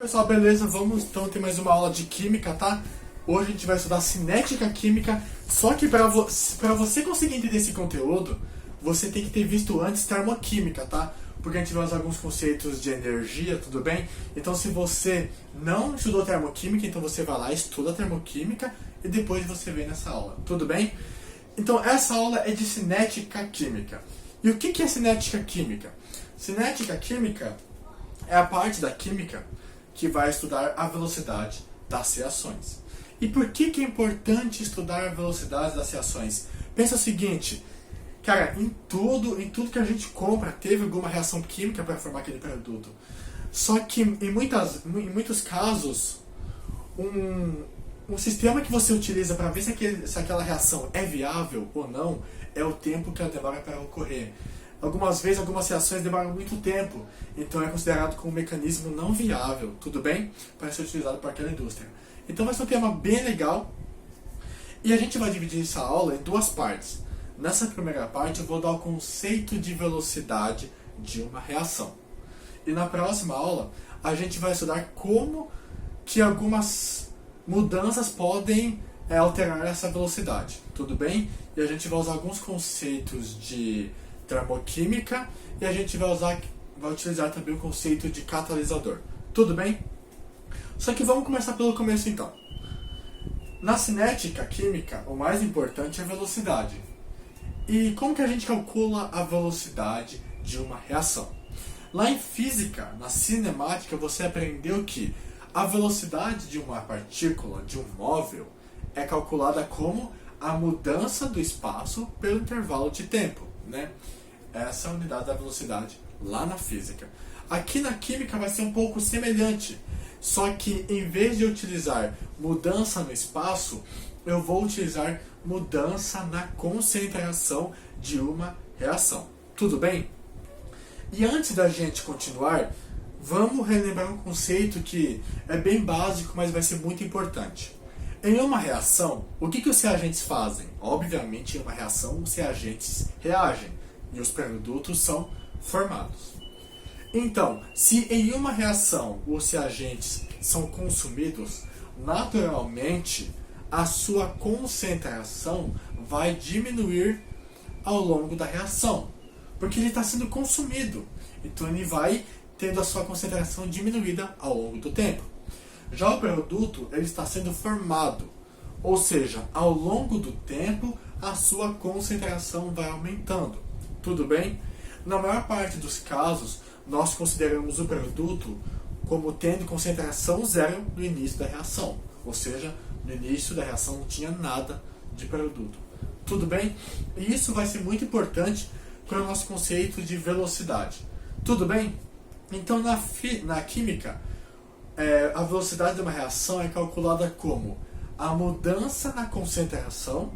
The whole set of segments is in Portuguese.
Pessoal, beleza? Vamos então ter mais uma aula de química, tá? Hoje a gente vai estudar cinética química, só que para você conseguir entender esse conteúdo, você tem que ter visto antes termoquímica, tá? Porque a gente vai usar alguns conceitos de energia, tudo bem? Então se você não estudou termoquímica, então você vai lá, estuda termoquímica e depois você vem nessa aula, tudo bem? Então essa aula é de cinética química. E o que é cinética química? Cinética química é a parte da química que vai estudar a velocidade das reações. E por que é importante estudar a velocidade das reações? Pensa o seguinte, cara, em tudo que a gente compra teve alguma reação química para formar aquele produto. Só que em muitos casos, um sistema que você utiliza para ver se aquela reação é viável ou não é o tempo que ela demora para ocorrer. Algumas vezes, algumas reações demoram muito tempo, então é considerado como um mecanismo não viável, tudo bem? Para ser utilizado por aquela indústria. Então vai ser um tema bem legal, e a gente vai dividir essa aula em duas partes. Nessa primeira parte eu vou dar o conceito de velocidade de uma reação. E na próxima aula a gente vai estudar como que algumas mudanças podem alterar essa velocidade, tudo bem? E a gente vai usar alguns conceitos de termoquímica e a gente vai utilizar também o conceito de catalisador. Tudo bem? Só que vamos começar pelo começo então. Na cinética química, o mais importante é a velocidade. E como que a gente calcula a velocidade de uma reação? Lá em física, na cinemática, você aprendeu que a velocidade de uma partícula, de um móvel, é calculada como a mudança do espaço pelo intervalo de tempo, né? Essa é a unidade da velocidade lá na física. Aqui na química vai ser um pouco semelhante, só que em vez de utilizar mudança no espaço, eu vou utilizar mudança na concentração de uma reação. Tudo bem? E antes da gente continuar, vamos relembrar um conceito que é bem básico, mas vai ser muito importante. Em uma reação, o que os reagentes fazem? Obviamente, em uma reação, os reagentes reagem e os produtos são formados. Então, se em uma reação os reagentes são consumidos, naturalmente a sua concentração vai diminuir ao longo da reação, porque ele está sendo consumido. Então ele vai tendo a sua concentração diminuída ao longo do tempo. Já o produto ele está sendo formado, ou seja, ao longo do tempo a sua concentração vai aumentando. Tudo bem? Na maior parte dos casos, nós consideramos o produto como tendo concentração zero no início da reação. Ou seja, no início da reação não tinha nada de produto. Tudo bem? E isso vai ser muito importante para o nosso conceito de velocidade. Tudo bem? Então, na química, a velocidade de uma reação é calculada como a mudança na concentração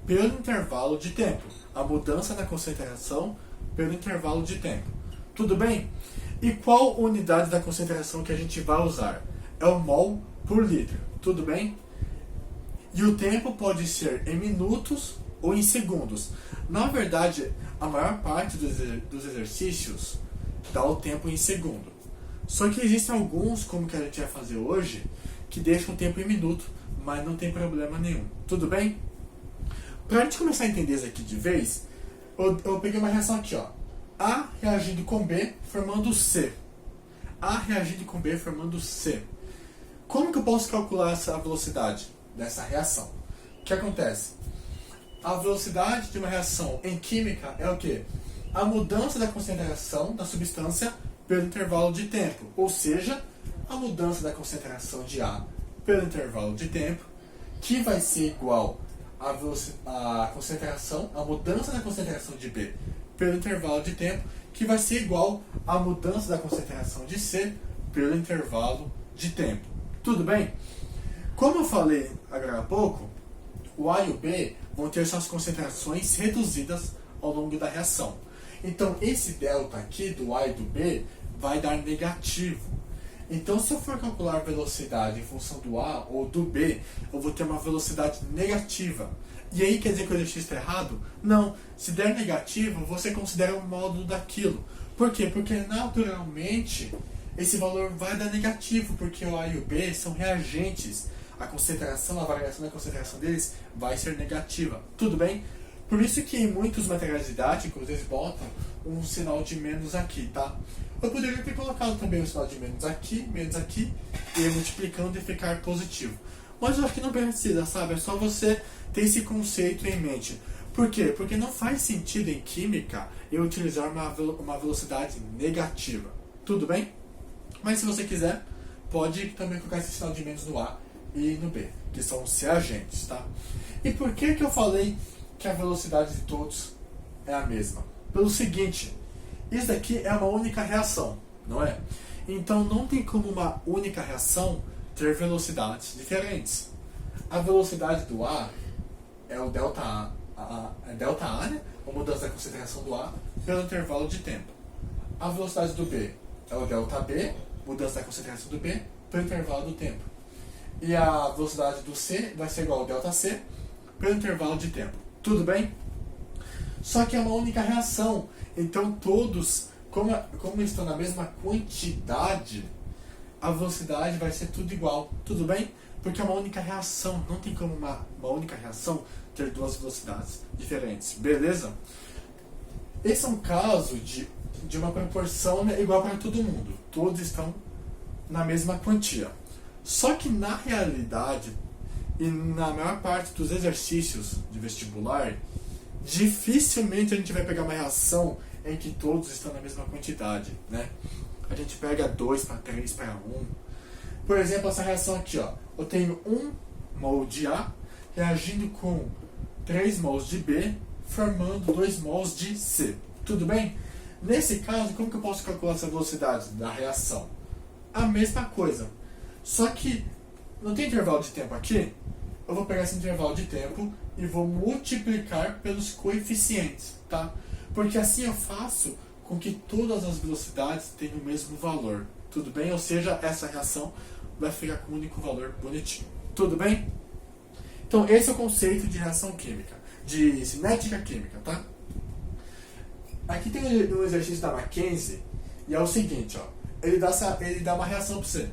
pelo intervalo de tempo. A mudança na concentração pelo intervalo de tempo. Tudo bem? E qual unidade da concentração que a gente vai usar? É o mol por litro. Tudo bem? E o tempo pode ser em minutos ou em segundos. Na verdade, a maior parte dos exercícios dá o tempo em segundo. Só que existem alguns, como que a gente vai fazer hoje, que deixam o tempo em minuto, mas não tem problema nenhum. Tudo bem? Para a gente começar a entender isso aqui de vez, eu peguei uma reação aqui, ó. A reagindo com B, formando C. A reagindo com B, formando C. Como que eu posso calcular essa velocidade dessa reação? O que acontece? A velocidade de uma reação em química é o quê? A mudança da concentração da substância pelo intervalo de tempo. Ou seja, a mudança da concentração de A pelo intervalo de tempo, que vai ser igual a mudança da concentração de B pelo intervalo de tempo, que vai ser igual à mudança da concentração de C pelo intervalo de tempo. Tudo bem? Como eu falei agora há pouco, o A e o B vão ter suas concentrações reduzidas ao longo da reação. Então esse delta aqui do A e do B vai dar negativo. Então se eu for calcular a velocidade em função do A ou do B, eu vou ter uma velocidade negativa. E aí quer dizer que o exercício está errado? Não. Se der negativo, você considera o módulo daquilo. Por quê? Porque naturalmente esse valor vai dar negativo, porque o A e o B são reagentes. A concentração, a variação da concentração deles vai ser negativa. Tudo bem? Por isso que em muitos materiais didáticos eles botam um sinal de menos aqui, tá? Eu poderia ter colocado também um sinal de menos aqui, e multiplicando e ficar positivo. Mas eu acho que não precisa, sabe? É só você ter esse conceito em mente. Por quê? Porque não faz sentido em química eu utilizar uma velocidade negativa. Tudo bem? Mas se você quiser, pode também colocar esse sinal de menos no A e no B, que são os reagentes, tá? E por que eu falei que a velocidade de todos é a mesma? Pelo seguinte, isso daqui é uma única reação, não é? Então não tem como uma única reação ter velocidades diferentes. A velocidade do A é o delta A, né? A mudança da concentração do A pelo intervalo de tempo. A velocidade do B é o delta B, mudança da concentração do B pelo intervalo do tempo. E a velocidade do C vai ser igual ao delta C pelo intervalo de tempo. Tudo bem? Só que é uma única reação. Então todos, como estão na mesma quantidade, a velocidade vai ser tudo igual. Tudo bem? Porque é uma única reação. Não tem como uma única reação ter duas velocidades diferentes. Beleza? Esse é um caso de uma proporção igual para todo mundo. Todos estão na mesma quantia. Só que na realidade, e na maior parte dos exercícios de vestibular, dificilmente a gente vai pegar uma reação em que todos estão na mesma quantidade, né? A gente pega 2 para 3 para 1. Por exemplo, essa reação aqui, ó. Eu tenho 1 mol de A reagindo com 3 mols de B, formando 2 mols de C. Tudo bem? Nesse caso, como que eu posso calcular essa velocidade da reação? A mesma coisa. Só que não tem intervalo de tempo aqui? Eu vou pegar esse intervalo de tempo e vou multiplicar pelos coeficientes, tá? Porque assim eu faço com que todas as velocidades tenham o mesmo valor. Tudo bem? Ou seja, essa reação vai ficar com um único valor bonitinho. Tudo bem? Então esse é o conceito de reação química, de cinética química, tá? Aqui tem um exercício da Mackenzie e é o seguinte, ó. Ele dá uma reação para você.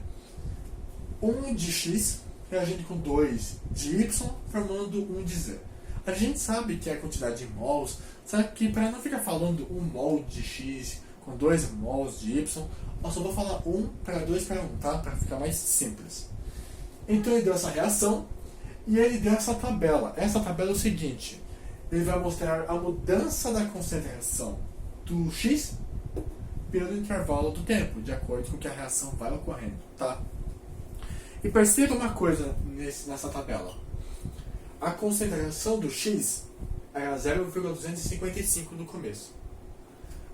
1 de X reagindo com 2 de Y, formando 1 de Z. A gente sabe que é a quantidade de mols, sabe que para não ficar falando 1 mol de X com 2 mols de Y, eu só vou falar 1 para 2 para 1, tá? Para ficar mais simples. Então ele deu essa reação e ele deu essa tabela. Essa tabela é o seguinte, ele vai mostrar a mudança da concentração do X pelo intervalo do tempo, de acordo com que a reação vai ocorrendo, tá? E perceba uma coisa nessa tabela. A concentração do X era 0,255 no começo.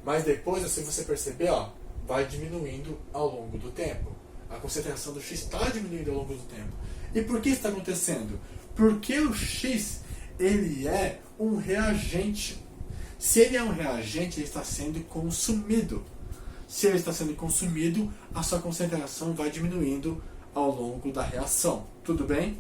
Mas depois, se você perceber, ó, vai diminuindo ao longo do tempo. A concentração do X está diminuindo ao longo do tempo. E por que isso está acontecendo? Porque o X ele é um reagente. Se ele é um reagente, ele está sendo consumido. Se ele está sendo consumido, a sua concentração vai diminuindo ao longo da reação. Tudo bem?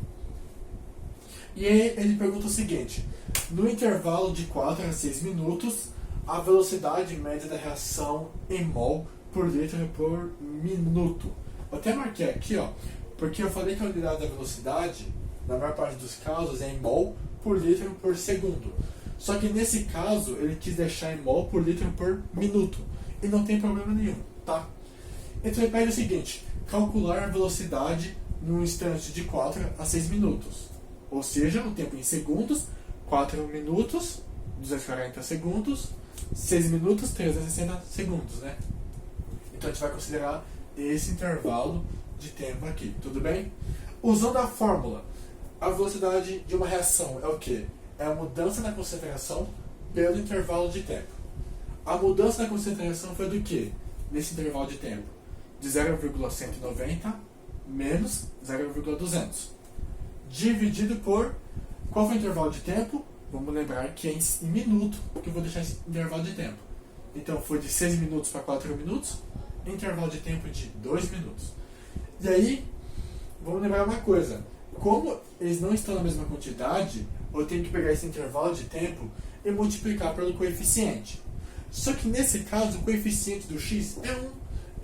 E aí ele pergunta o seguinte: no intervalo de 4 a 6 minutos, a velocidade média da reação em mol por litro por minuto. Eu até marquei aqui, ó, porque eu falei que a unidade da velocidade, na maior parte dos casos, é em mol por litro por segundo. Só que nesse caso, ele quis deixar em mol por litro por minuto. E não tem problema nenhum, tá? Então ele pede o seguinte: calcular a velocidade no instante de 4 a 6 minutos. Ou seja, o tempo em segundos, 4 minutos, 240 segundos, 6 minutos, 360 segundos, né? Então a gente vai considerar esse intervalo de tempo aqui, tudo bem? Usando a fórmula, a velocidade de uma reação é o quê? É a mudança na concentração pelo intervalo de tempo. A mudança na concentração foi do quê? Nesse intervalo de tempo? De 0,190 menos 0,200. Dividido por... Qual foi o intervalo de tempo? Vamos lembrar que é em minuto, que eu vou deixar esse intervalo de tempo. Então foi de 6 minutos para 4 minutos, intervalo de tempo de 2 minutos. E aí, vamos lembrar uma coisa. Como eles não estão na mesma quantidade, eu tenho que pegar esse intervalo de tempo e multiplicar pelo coeficiente. Só que nesse caso, o coeficiente do x é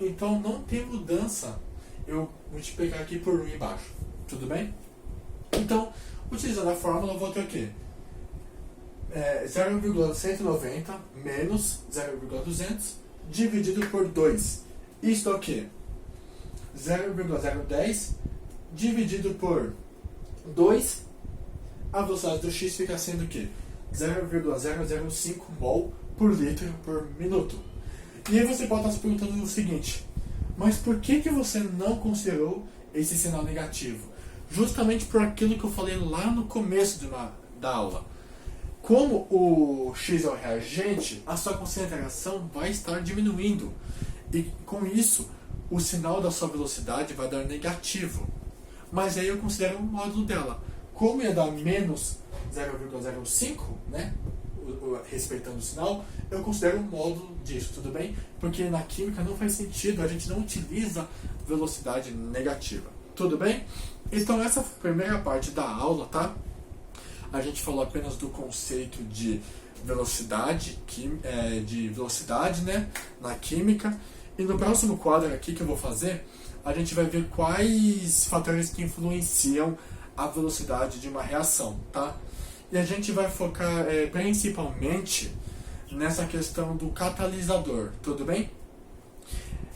1. Então não tem mudança eu multiplicar aqui por 1 embaixo. Tudo bem? Então, utilizando a fórmula, eu vou ter o quê? 0,190 menos 0,200 dividido por 2. Isto é o quê? 0,010 dividido por 2. A velocidade do x fica sendo o quê? 0,005 mol por litro por minuto. E aí você pode estar se perguntando o seguinte: mas por que você não considerou esse sinal negativo? Justamente por aquilo que eu falei lá no começo da aula. Como o x é o reagente, a sua concentração vai estar diminuindo. E com isso, o sinal da sua velocidade vai dar negativo. Mas aí eu considero o módulo dela. Como ia dar menos 0,05, né? Respeitando o sinal, eu considero o módulo disso, tudo bem? Porque na química não faz sentido, a gente não utiliza velocidade negativa. Tudo bem? Então essa foi a primeira parte da aula, tá? A gente falou apenas do conceito de velocidade, né, na química. E no próximo quadro aqui que eu vou fazer, a gente vai ver quais fatores que influenciam a velocidade de uma reação, tá? E a gente vai focar principalmente nessa questão do catalisador, tudo bem?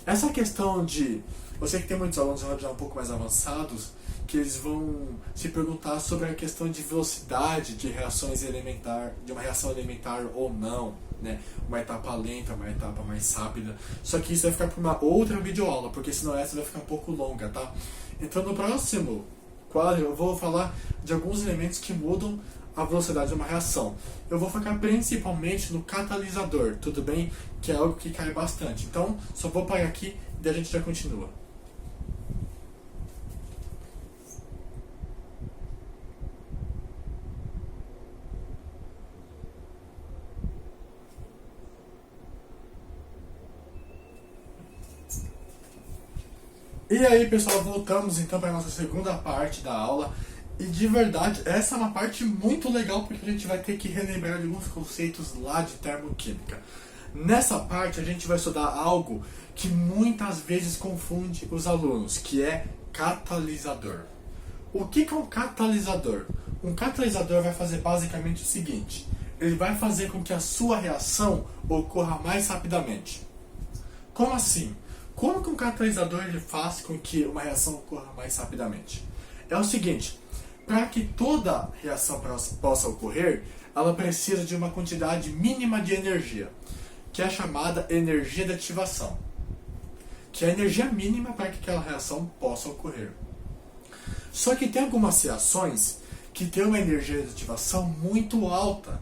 Essa questão de... Eu sei que tem muitos alunos já um pouco mais avançados que eles vão se perguntar sobre a questão de velocidade de reações de uma reação elementar ou não, né? Uma etapa lenta, uma etapa mais rápida. Só que isso vai ficar para uma outra videoaula, porque senão essa vai ficar um pouco longa, tá? Então no próximo quadro eu vou falar de alguns elementos que mudam a velocidade de uma reação. Eu vou focar principalmente no catalisador, tudo bem? Que é algo que cai bastante. Então só vou parar aqui e daí a gente já continua. E aí, pessoal, voltamos então para a nossa segunda parte da aula. E de verdade, essa é uma parte muito legal porque a gente vai ter que relembrar alguns conceitos lá de termoquímica. Nessa parte a gente vai estudar algo que muitas vezes confunde os alunos, que é catalisador. O que é um catalisador? Um catalisador vai fazer basicamente o seguinte: ele vai fazer com que a sua reação ocorra mais rapidamente. Como assim? Como que um catalisador ele faz com que uma reação ocorra mais rapidamente? É o seguinte: para que toda reação possa ocorrer, ela precisa de uma quantidade mínima de energia, que é chamada energia de ativação, que é a energia mínima para que aquela reação possa ocorrer. Só que tem algumas reações que têm uma energia de ativação muito alta,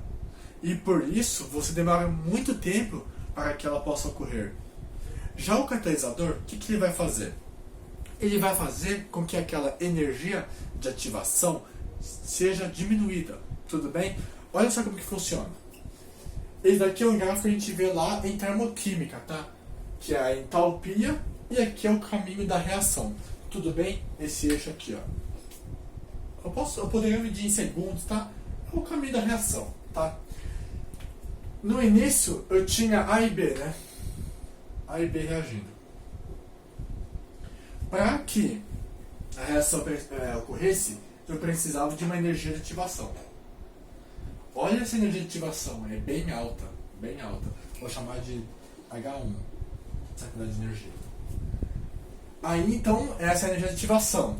e por isso você demora muito tempo para que ela possa ocorrer. Já o catalisador, o que ele vai fazer? Ele vai fazer com que aquela energia de ativação seja diminuída, tudo bem? Olha só como que funciona. Esse daqui é um gráfico que a gente vê lá em termoquímica, tá? Que é a entalpia e aqui é o caminho da reação, tudo bem? Esse eixo aqui, ó. Eu poderia medir em segundos, tá? É o caminho da reação, tá? No início eu tinha A e B, né? A e B reagindo. Para que a reação ocorresse, eu precisava de uma energia de ativação. Olha essa energia de ativação, é bem alta, bem alta. Vou chamar de H1, essa quantidade de energia. Aí então, essa é a energia de ativação.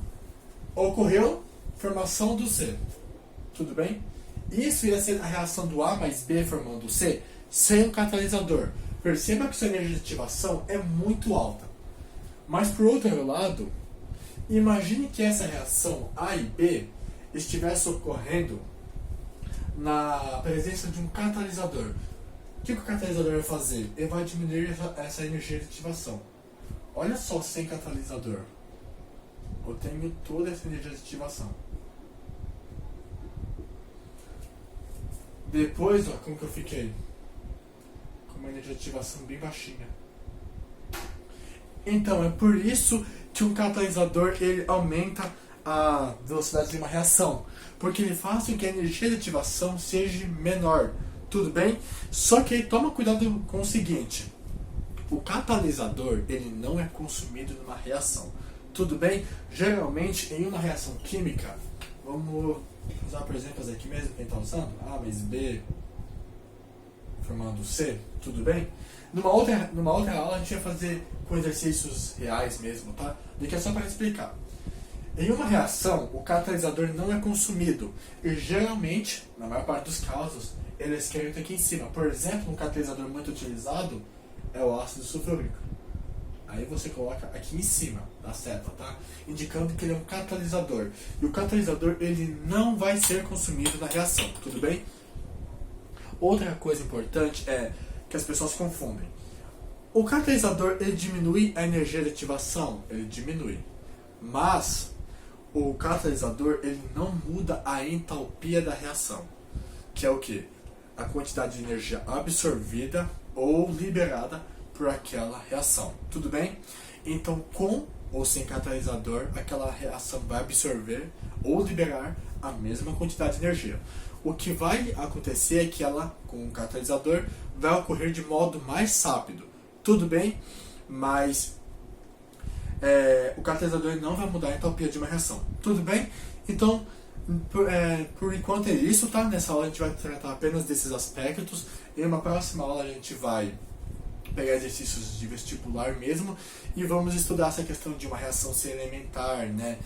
Ocorreu formação do C, tudo bem? Isso ia ser a reação do A mais B formando o C sem o catalisador. Perceba que sua energia de ativação é muito alta. Mas por outro lado, imagine que essa reação A e B estivesse ocorrendo na presença de um catalisador. O que o catalisador vai fazer? Ele vai diminuir essa energia de ativação. Olha só, sem catalisador, eu tenho toda essa energia de ativação. Depois, ó, como que eu fiquei? Com uma energia de ativação bem baixinha. Então, é por isso que um catalisador ele aumenta a velocidade de uma reação, porque ele faz com que a energia de ativação seja menor, tudo bem? Só que aí toma cuidado com o seguinte: o catalisador ele não é consumido numa reação. Tudo bem? Geralmente, em uma reação química, vamos usar por exemplo aqui mesmo que a gente está usando, A mais B formando C, tudo bem? Numa outra aula a gente vai fazer com exercícios reais mesmo, tá? Daqui é só para explicar. Em uma reação, o catalisador não é consumido e geralmente, na maior parte dos casos, ele é escrito aqui em cima. Por exemplo, um catalisador muito utilizado é o ácido sulfúrico. Aí você coloca aqui em cima da seta, tá? Indicando que ele é um catalisador. E o catalisador ele não vai ser consumido na reação, tudo bem? Outra coisa importante é que as pessoas confundem. O catalisador ele diminui a energia de ativação, ele diminui. Mas o catalisador ele não muda a entalpia da reação, que é o que? A quantidade de energia absorvida ou liberada por aquela reação, tudo bem? Então, com ou sem catalisador, aquela reação vai absorver ou liberar a mesma quantidade de energia. O que vai acontecer é que ela, com o catalisador, vai ocorrer de modo mais rápido, tudo bem? Mas o catalisador não vai mudar a entalpia de uma reação, tudo bem? Então, por enquanto é isso, tá? Nessa aula a gente vai tratar apenas desses aspectos. Em uma próxima aula a gente vai pegar exercícios de vestibular mesmo e vamos estudar essa questão de uma reação ser elementar, né?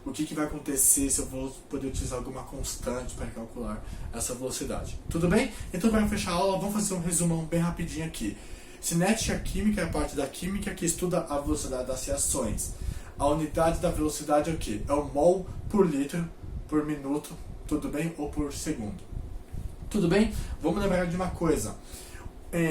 O que vai acontecer se eu vou poder utilizar alguma constante para calcular essa velocidade. Tudo bem? Então, para fechar a aula, vamos fazer um resumão bem rapidinho aqui. Cinética química é a parte da química que estuda a velocidade das reações. A unidade da velocidade é o quê? É o mol por litro, por minuto, tudo bem? Ou por segundo. Tudo bem? Vamos lembrar de uma coisa.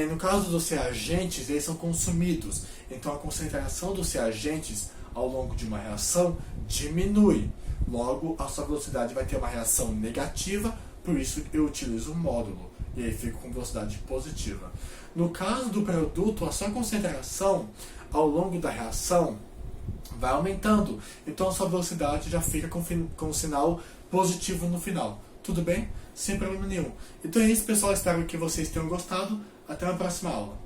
No caso dos reagentes, eles são consumidos. Então, a concentração dos reagentes ao longo de uma reação diminui. Logo, a sua velocidade vai ter uma reação negativa, por isso eu utilizo o módulo. E aí fico com velocidade positiva. No caso do produto, a sua concentração ao longo da reação vai aumentando. Então a sua velocidade já fica com um sinal positivo no final. Tudo bem? Sem problema nenhum. Então é isso, pessoal. Espero que vocês tenham gostado. Até a próxima aula.